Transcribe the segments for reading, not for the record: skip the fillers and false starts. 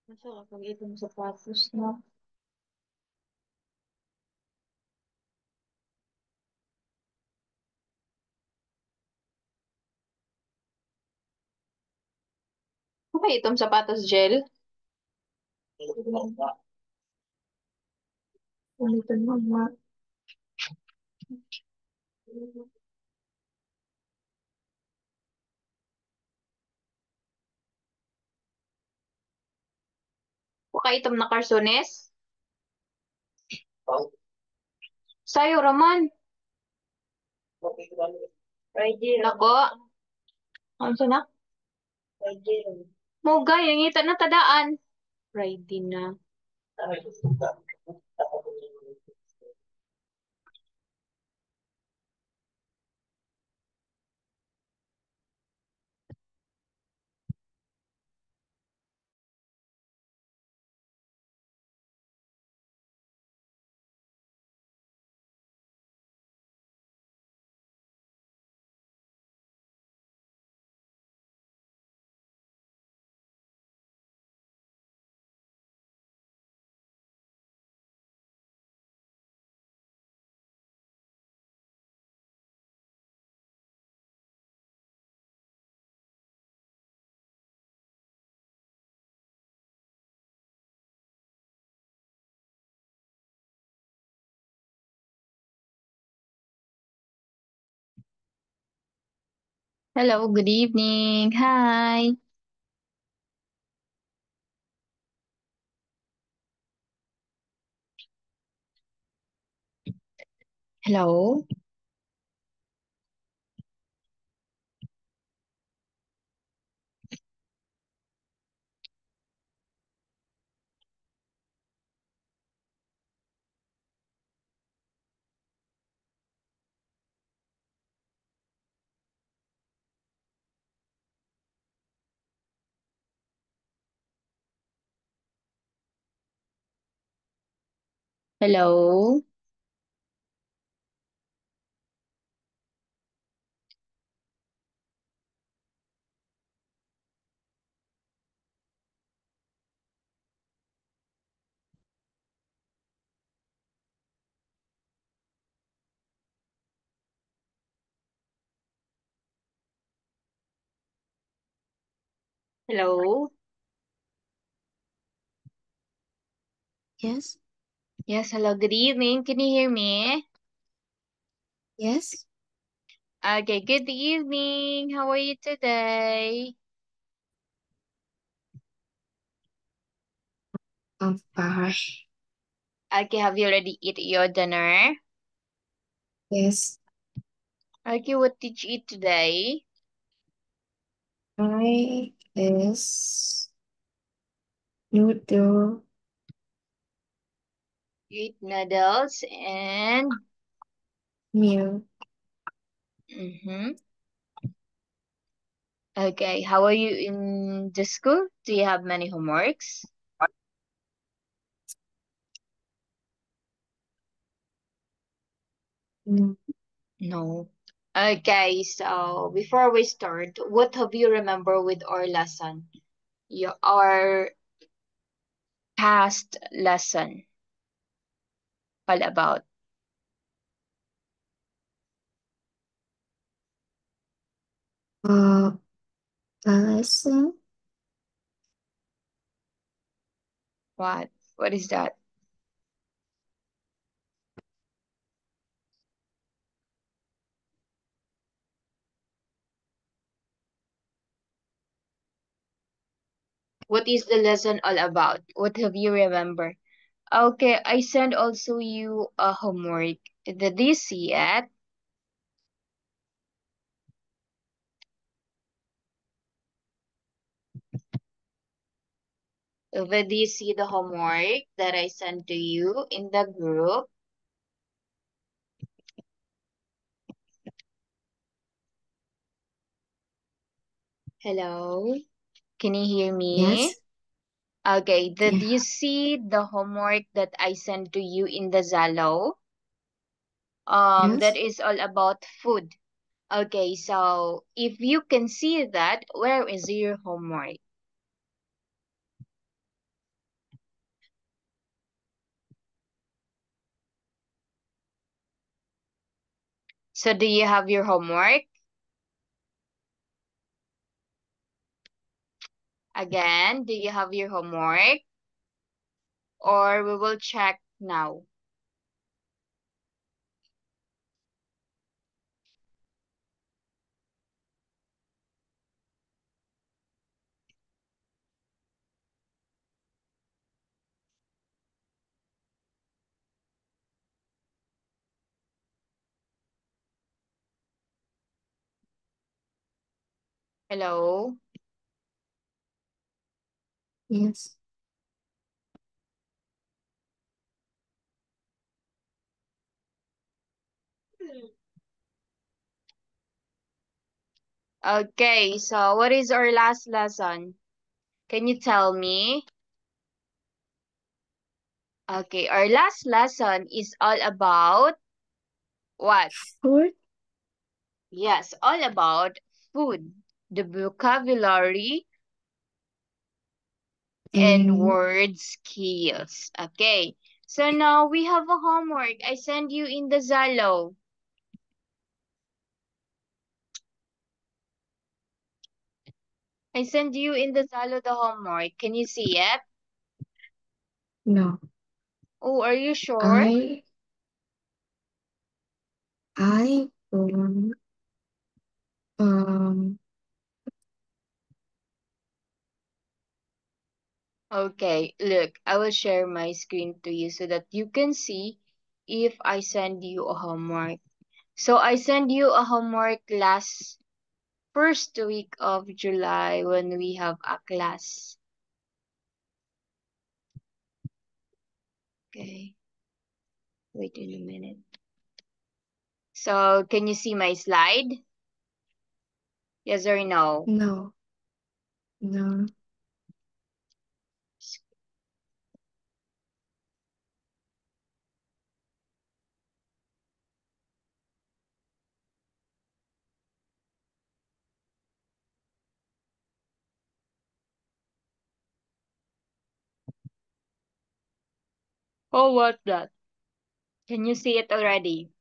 Masarap ang itong sapatos na. Okay, itong sapatos gel. Ulitin mo nga. Okay, itong na karsones. Sayo raman. Nako. Ano siya na? Mugay, ang ita na tadaan. Friday na. Hello, good evening. Hi. Hello. Hello. Hello. Yes, Yes, hello, good evening. Can you hear me? yes, Okay, good evening. How are you today? I'm fine. Okay, have you already eat your dinner? Yes, Okay, what did you eat today? I is noodle You eat noodles and meal. mm-hmm. Okay, how are you in the school? Do you have many homeworks? Mm, No. Okay, so before we start, what have you remember with our lesson? Our past lesson all about. Uh, a lesson. What? What is that? What is the lesson all about? What have you remember? Okay, I send also you a homework. Did you see it? Did you see the homework that I sent to you in the group? Hello? Can you hear me? Yes, Okay, did yeah. you see the homework that I sent to you in the Zalo? That Yes. is all about food. Okay, so if you can see that, where is your homework? So do you have your homework? Again, do you have your homework? Or we will check now. Hello? Yes. Okay, so what is our last lesson? Can you tell me? Okay, our last lesson is all about what? Food Yes, all about food, the vocabulary and and word skills. Okay, so now we have a homework. I send you in the Zalo. I send you in the Zalo the homework. Can you see it? no. Oh, are you sure? I don't um Okay, look, I will share my screen to you so that you can see if I send you a homework. So I send you a homework last first week of July when we have a class. Okay, wait in a minute. So can you see my slide? Yes or no? no. No. Oh, what that? Can you see it already?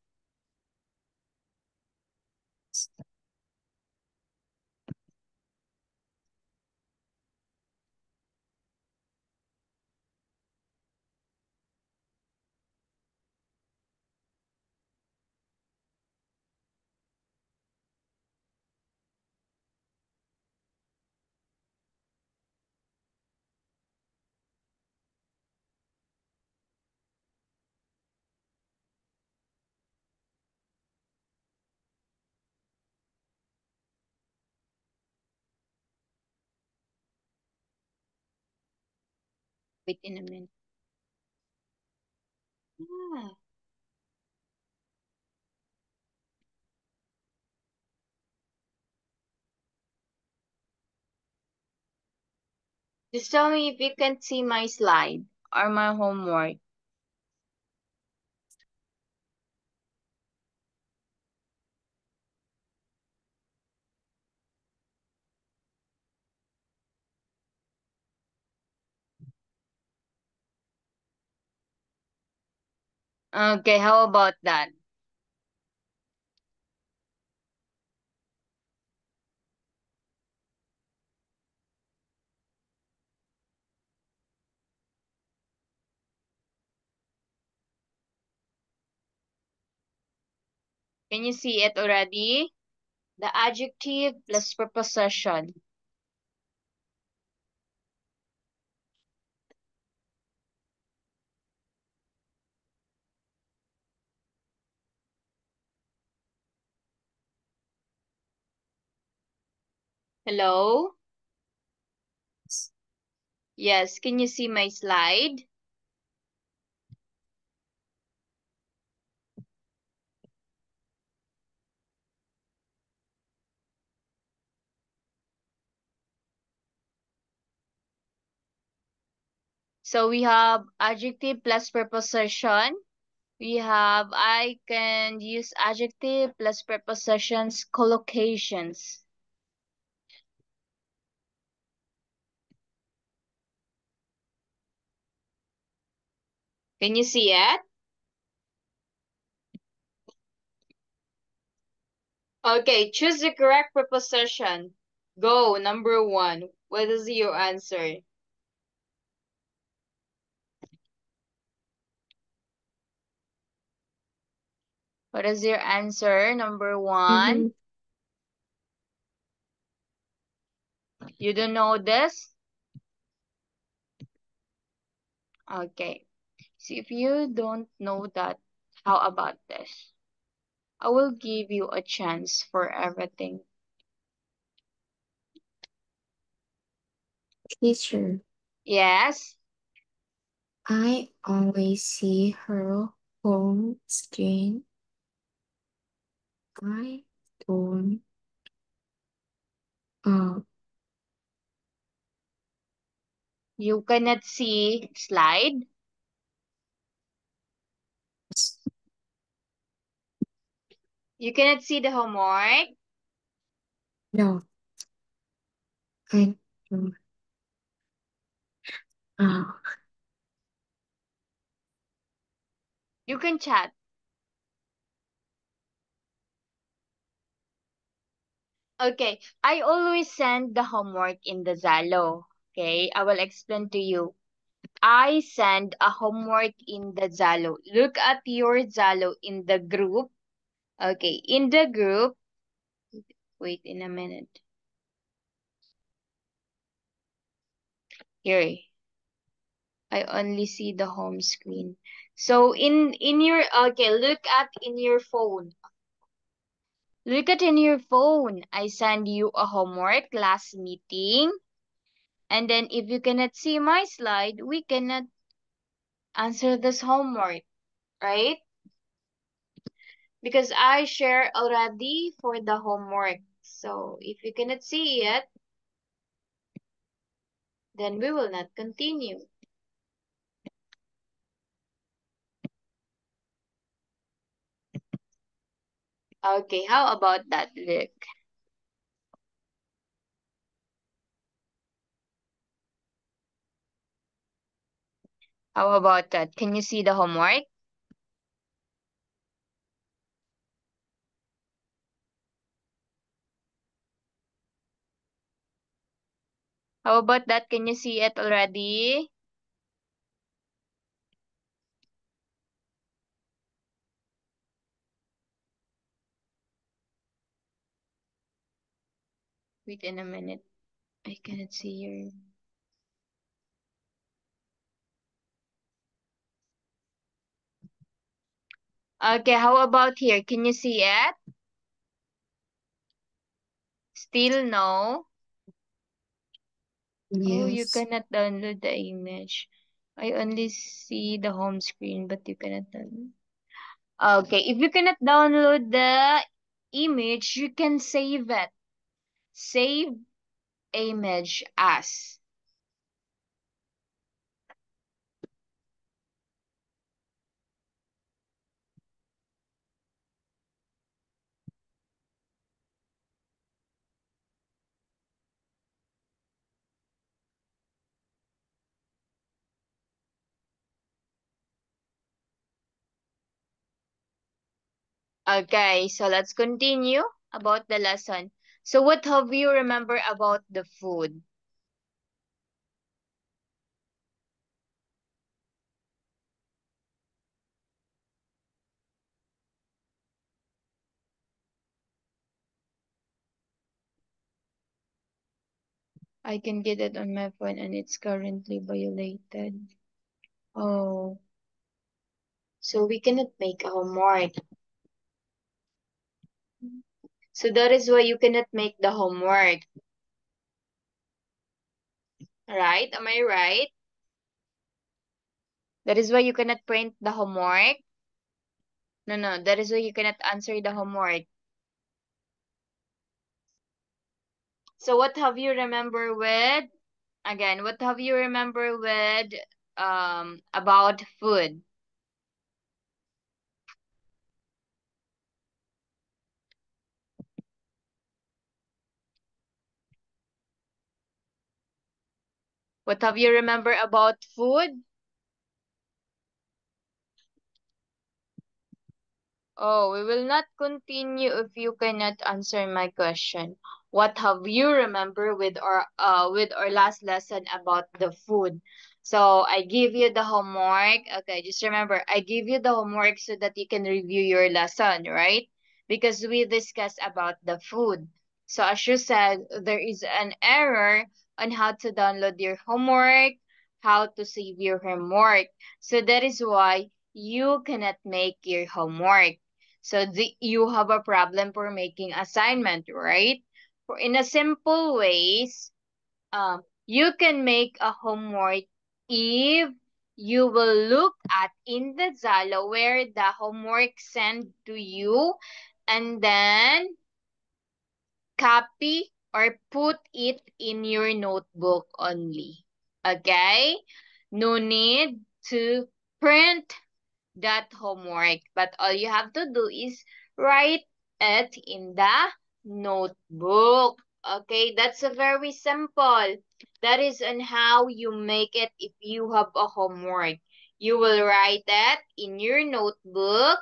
Wait in a minute. Ah, just tell me if you can see my slide or my homework. Okay, how about that? Can you see it already? The adjective plus preposition. Hello? Yes, can you see my slide? So we have adjective plus preposition. We have I can use adjective plus prepositions collocations. Can you see it? Okay, choose the correct preposition. Go, number one. What is your answer? What is your answer? Number one. Mm-hmm. You don't know this? Okay. So if you don't know that, how about this? I will give you a chance for everything. Teacher, Yes? I always see her home screen. I don't uh You cannot see slide. s- You cannot see the homework. no, I don't uh You can chat. Okay. I always send the homework in the Zalo. Okay. I will explain to you. I send a homework in the Zalo. Look at your Zalo in the group. Okay. In the group. Wait in a minute. Here. I only see the home screen. So in your okay, look at in your phone. Look at in your phone. I send you a homework last meeting. And then if you cannot see my slide, we cannot answer this homework, right? Because I share already for the homework. So if you cannot see it, then we will not continue. Okay, how about that, look? How about that? Can you see the homework? How about that? Can you see it already? Wait in a minute. I cannot see your... Okay, how about here? Can you see it? Still no? Oh, you yes. cannot download the image. I only see the home screen, but you cannot download. Okay, if you cannot download the image, you can save it. Save image as. Okay, so let's continue about the lesson. So what have you remember about the food? I can get it on my phone and it's currently violated. Oh, so we cannot make a homework. So that is why you cannot make the homework. Right? Am I right? That is why you cannot print the homework. No, no, that is why you cannot answer the homework. So what have you remember with, again, what have you remember with about food? What have you remember about food? Oh, we will not continue if you cannot answer my question. What have you remember with our last lesson about the food? So I give you the homework. Okay, just remember I give you the homework so that you can review your lesson, right? Because we discussed about the food. So as you said, there is an error on how to download your homework, how to save your homework. So that is why you cannot make your homework. So you have a problem for making assignment, right? For in a simple ways, you can make a homework if you will look at in the Zalo where the homework sent to you, and then copy or put it in your notebook only. Okay? No need to print that homework. But all you have to do is write it in the notebook. Okay, that's a very simple. That is on how you make it if you have a homework. You will write it in your notebook,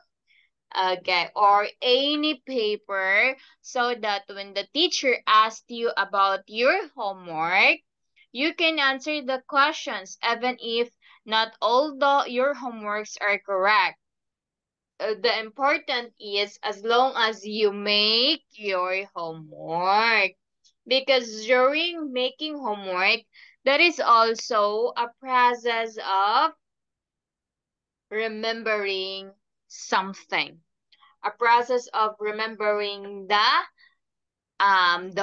okay, or any paper so that when the teacher asks you about your homework, you can answer the questions even if not all your homeworks are correct. The important is as long as you make your homework, because during making homework that is also a process of remembering something, a process of remembering the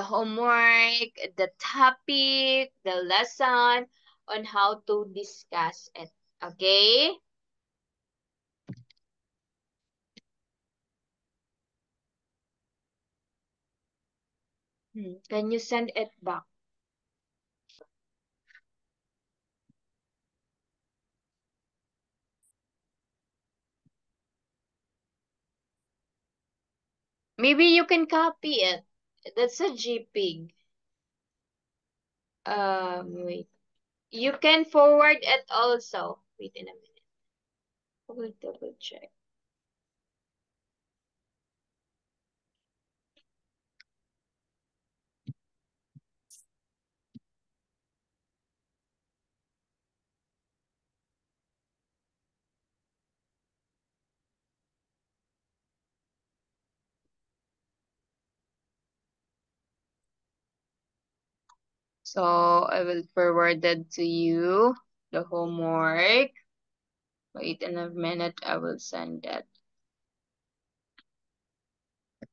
homework, the topic, the lesson, on how to discuss it. Okay. Can you send it back? Maybe you can copy it. That's a JPEG. Wait. You can forward it also. Wait in a minute. I will double check. So I will forward it to you, the homework. Wait in a minute. I will send it.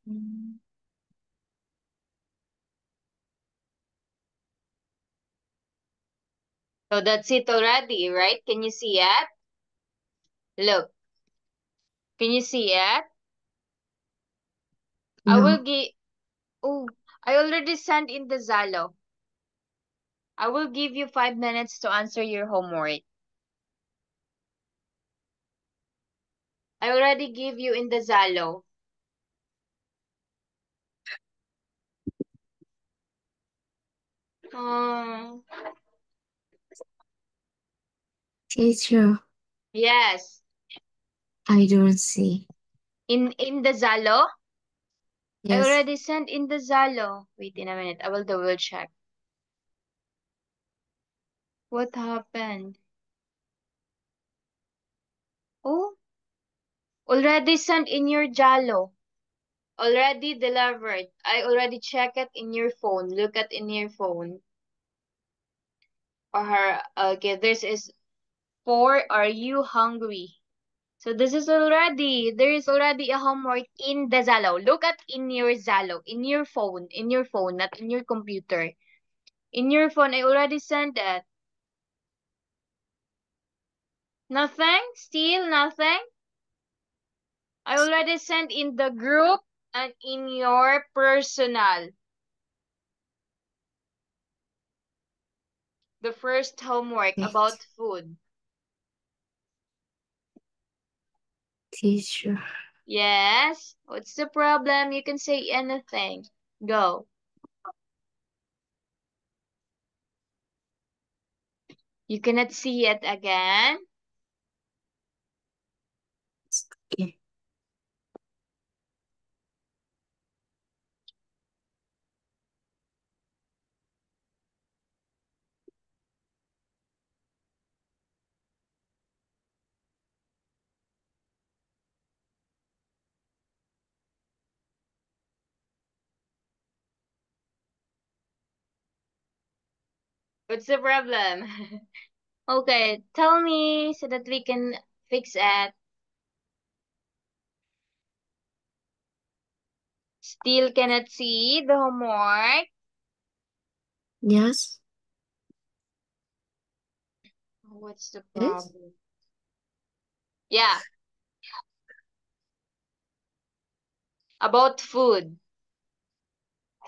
Mm. So that's it already, right? Can you see it? Look, can you see it? I will No. give. Oh, I already sent in the Zalo. I will give you 5 minutes to answer your homework. I already give you in the Zalo. Um, Teacher, yes. I don't see. In the Zalo? I Yes. already sent in the Zalo. Wait in a minute. I will double check. What happened? Oh, already sent in your Jalo. Already delivered. I already check it in your phone. Look at in your phone. Or okay, this is for Are You Hungry? So this is already, there is already a homework in the Zalo. Look at in your Zalo, in your phone, not in your computer. In your phone, I already sent it. Nothing? Still nothing? I already sent in the group and in your personal. The first homework Wait. about food. Teacher. Yes? What's the problem? You can say anything. Go. You cannot see it again? Okay. What's the problem? Okay, tell me so that we can fix it. Still cannot see the homework? Yes. What's the Yes. problem? Yeah, about food.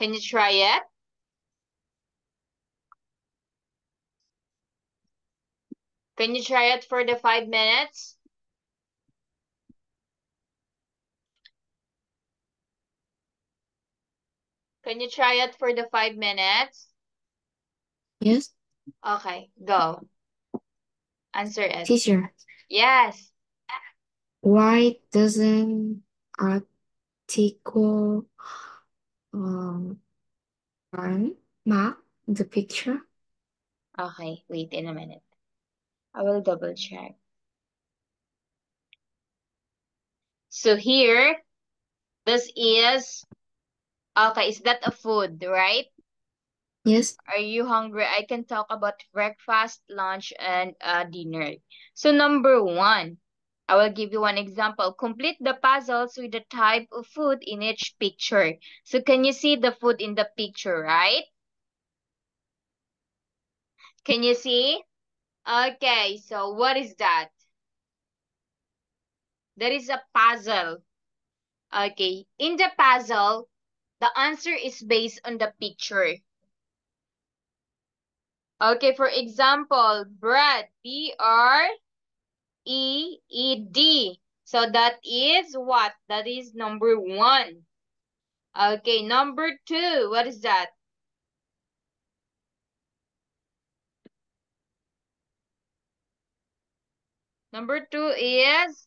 Can you try it? Can you try it for the 5 minutes? Can you try it for the 5 minutes? Yes. Okay, go. Answer it. Teacher, Yes. why doesn't article um map the picture? Okay, wait in a minute. I will double check. So here, this is, okay, is that a food, right? Yes. Are you hungry? I can talk about breakfast, lunch, and dinner. So number one, I will give you one example. Complete the puzzles with the type of food in each picture. So can you see the food in the picture, right? Can you see? Okay, so what is that? That is a puzzle. Okay, in the puzzle, the answer is based on the picture. Okay, for example, bread, B-R-E-E-D. So that is what? That is number one. Okay, number two, what is that? Number two is,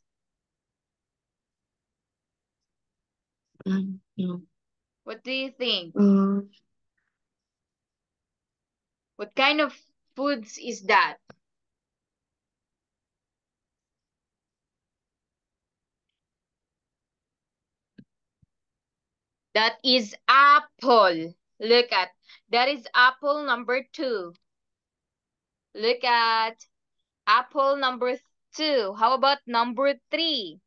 No. what do you think? Um. What kind of foods is that? That is apple. Look at, that is apple number two. Look at apple number two. How about number three?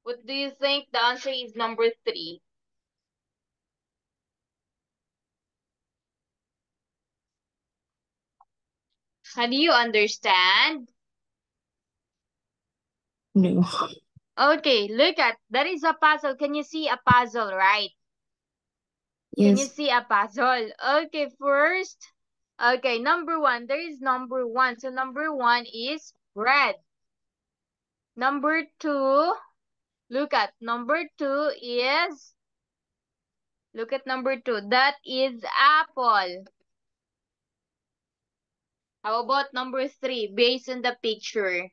What do you think the answer is number three? Can you understand? No. Okay, look at, that is a puzzle. Can you see a puzzle, right? Can you Yes. see a puzzle? Okay, first. Okay, number one. There is number one. So number one is red. Number two, look at number two is, look at number two. That is apple. How about number three, based on the picture?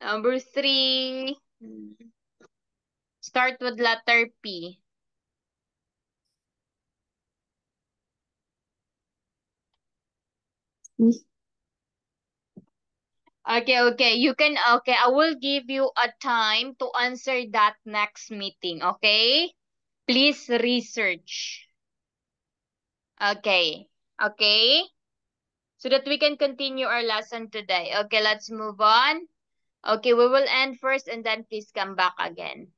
Number three, start with letter P. Okay, okay. You can, okay, I will give you a time to answer that next meeting, okay? Please research. Okay, okay? So that we can continue our lesson today. Okay, let's move on. Okay, we will end first and then please come back again.